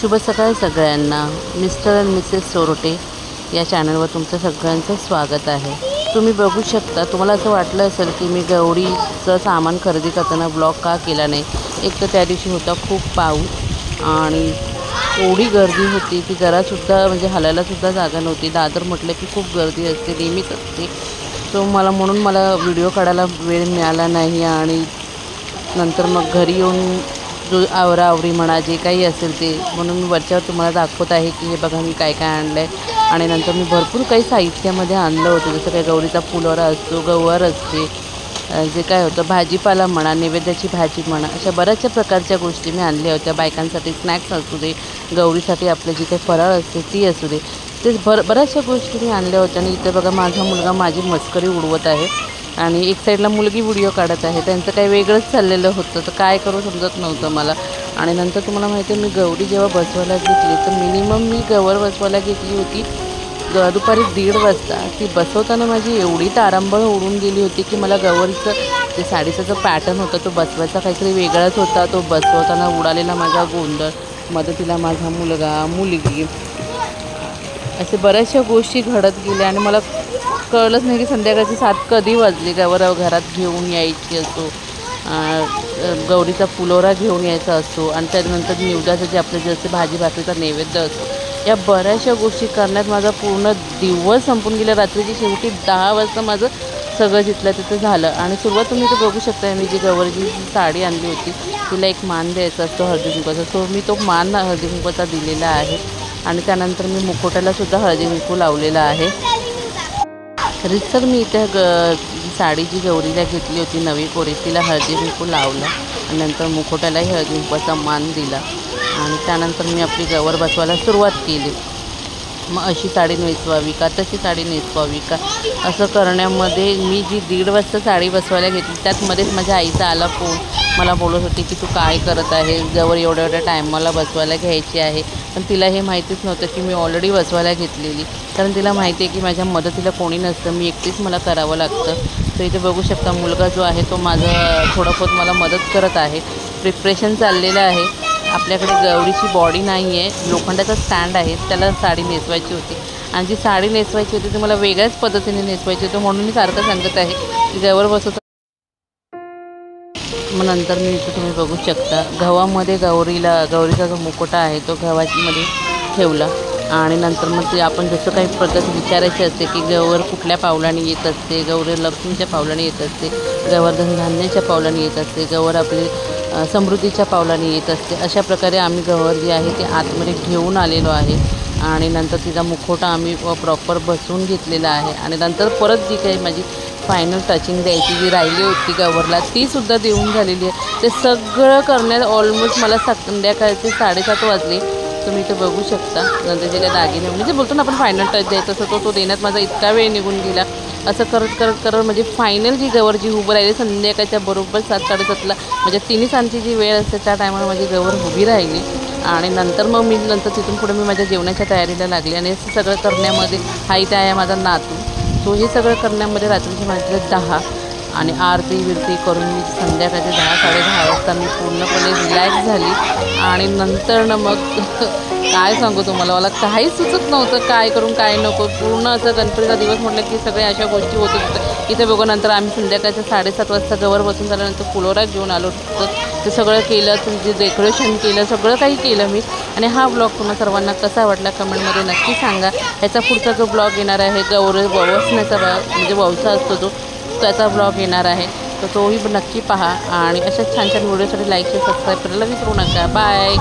शुभ सकाळ सगळ्यांना। मिस्टर अँड मिसेस सोरोटे या चॅनलवर तुमचं सगळ्यांचं स्वागत आहे। तुम्ही बघू शकता, तुम्हाला असं वाटलं असेल की मी गौरीचं सामान खरेदी करताना ब्लॉग का केला नाही। एक तर त्या दिवशी होता खूप पाऊस आणि एवढी गर्दी होती की जरासुद्धा म्हणजे हलायलासुद्धा जागा नव्हती। दादर म्हटलं की खूप गर्दी असते, नेहमीच असते। तो म्हणून मला व्हिडिओ काढायला वेळ मिळाला नाही आणि नंतर मग घरी येऊन जो आवराआवरी म्हणा जे काही असेल ते, म्हणून मी वरच्यावर तुम्हाला दाखवत आहे की हे बघा मी काय काय आणलं आहे। आणि नंतर मी भरपूर काही साहित्यामध्ये आणलं होतं, जसं काही गौरीचा फुलोरा असतो, गवार असते, जे काय होतं भाजीपाला म्हणा, नैवेद्याची भाजी म्हणा, अशा बऱ्याचशा प्रकारच्या गोष्टी मी आणल्या होत्या। बायकांसाठी स्नॅक्स असू दे, गौरीसाठी आपलं जी काही फराळ असते ती असू दे, ते बऱ्याचशा गोष्टी मी आणल्या होत्या। आणि इथे बघा माझा मुलगा माझी मस्करी उडवत आहे आणि एक साईडला मुलगी व्हिडिओ काढत आहे। त्यांचं काही वेगळंच चाललेलं होतं, तर काय करू समजत नव्हतं मला। आणि नंतर तुम्हाला माहिती आहे, मी गौरी जेव्हा बसवायला घेतली तर मिनिमम मी गवर बसवायला घेतली होती दुपारी 1:30 वाजता। ती बसवताना माझी एवढी तारांबळ उडून गेली होती की मला गौरीचं जे साडीचा जो पॅटर्न होता तो बसवायचा काहीतरी वेगळाच होता। तो बसवताना उडालेला माझा गोंधळ, मदतीला माझा मुलगा, मुलगी, असे बऱ्याचशा गोष्टी घडत गेल्या आणि मला कळलंच नाही की संध्याकाळची 7 कधी वाजली। गवर घरात घेऊन यायची असतो, गौरीचा फुलोरा घेऊन यायचा असतो आणि त्यानंतर निवदाचं जे आपलं जसे भाजी भाकरीचा नैवेद्य असतो, या बऱ्याचशा गोष्टी करण्यात माझा पूर्ण दिवस संपून गेला। रात्रीची शेवटी 10 वाजता माझं सगळं जिथलं तिथं झालं। आणि सुरुवात तुम्ही तर बघू शकता, मी जी गौरीची साडी आणली होती तिला एक मान द्यायचा असतो हळदी कुंकवाचा, तो मी तो मान हळदी कुंकवाचा दिलेला आहे। आणि त्यानंतर मी मुखोट्यालासुद्धा हळदी कुंकू लावलेला आहे। रितसर मी इथे साडी जी गौरीला घेतली होती नवी कोरी, तिला हळदी कुंकू लावलं आणि नंतर मुखोट्यालाही हळदी कुंकवाचा मान दिला आणि त्यानंतर मी आपली गवर बसवायला सुरुवात केली। मग अशी साडी नेसवावी का, तशी साडी नेसवावी का, असं करण्यामध्ये मी जी 1:30 वाजता साडी बसवायला घेतली त्यातमध्येच माझ्या आईचा आला फोन। मला बोलत होती की तू काय करत आहे, गवर एवढ्या टायमाला बसवायला घ्यायची आहे। पण तिला हे माहितीच नव्हतं की मी ऑलरेडी बसवायला घेतलेली, कारण तिला माहिती आहे की माझ्या मदतीला कोणी नसतं, मी एकटीच मला करावं लागतं। तर इथे बघू शकता मुलगा जो आहे तो माझं थोडं बहुत मला मदत करत आहे। प्रिपरेशन चाललेलं आहे। आपल्याकडे गौरीची बॉडी नाही आहे, लोखंडाचा स्टँड आहे, त्याला साडी नेसवायची होती आणि जी साडी नेसवायची होती ती मला वेगळ्याच पद्धतीने नेसवायची होती, म्हणून मी सारखं सांगत आहे की गवर बसवता। मग नंतर मी इथं तुम्ही बघू शकता गव्हामध्ये गौरीचा जो मुकोटा आहे तो गव्हामध्ये ठेवला आणि नंतर मग ते आपण जसं काही पद्धत विचारायची असते की गवर कुठल्या पावलाने येत असते, गौरी लक्ष्मीच्या पावलाने येत असते, गवर धनधान्याच्या पावलाने येत असते, गवर आपली समृद्धीच्या पावलाने येत असते, अशा प्रकारे आम्ही गवर जी आहे ती आतमध्ये घेऊन आलेलो आहे। आणि नंतर तिचा मुखोटा आम्ही प्रॉपर बसवून घेतलेला आहे आणि नंतर परत जी काही माझी फायनल टचिंग द्यायची जी राहिली होती गवरला तीसुद्धा देऊन झालेली आहे। ते सगळं करण्यात ऑलमोस्ट मला संध्याकाळचे 7:30 वाजले। तुम्ही इथं बघू शकता नंतर जे काही दागिने म्हणजे बोलतो ना आपण फायनल टच द्यायचा असतो तो देण्यात माझा इतका वेळ निघून गेला। असं करत म्हणजे फायनल जी गवर जी उभं राहिली संध्याकाळच्या बरोबर 7-7:30ला, म्हणजे 3 सांजची जी वेळ असते त्या टायमाला माझी गवर उभी राहिली। आणि नंतर मग मी तिथून पुढे मी माझ्या जेवणाच्या तयारीला लागली आणि हे सगळं करण्यामध्ये हा इथे आहे माझा नातू, तो हे सगळं करण्यामध्ये रात्रीचे माझे 10 आणि आरती करून मी संध्याकाळचे 10-10:30 वाजता मी पूर्णपणे रिलॅक्स झाली। आणि नंतर मग काय सांगू तुम्हाला, मला काहीच सुचत नव्हतं काय करून काय नको। पूर्ण असं गणपतीचा दिवस म्हटलं की सगळ्या अशा गोष्टी होत होत्या। इथे बघू नंतर आम्ही संध्याकाळच्या 7:30 वाजता गवर बसून झाल्यानंतर फुलोरा घेऊन आलो होतो, ते सगळं केलं, तुमचे डेकोरेशन केलं, सगळं काही केलं मी। आणि हा ब्लॉग तुम्हाला सर्वांना कसा वाटला कमेंटमध्ये नक्की सांगा। ह्याचा पुढचा जो ब्लॉग येणार आहे गौरी वसण्याचा म्हणजे ववसा असतो तो, त्याचा ब्लॉग येणार आहे, तर तोही नक्की पहा। आणि अशाच छान छान व्हिडिओसाठी लाईक शेअर सबस्क्राईब करायला विसरू नका। बाय।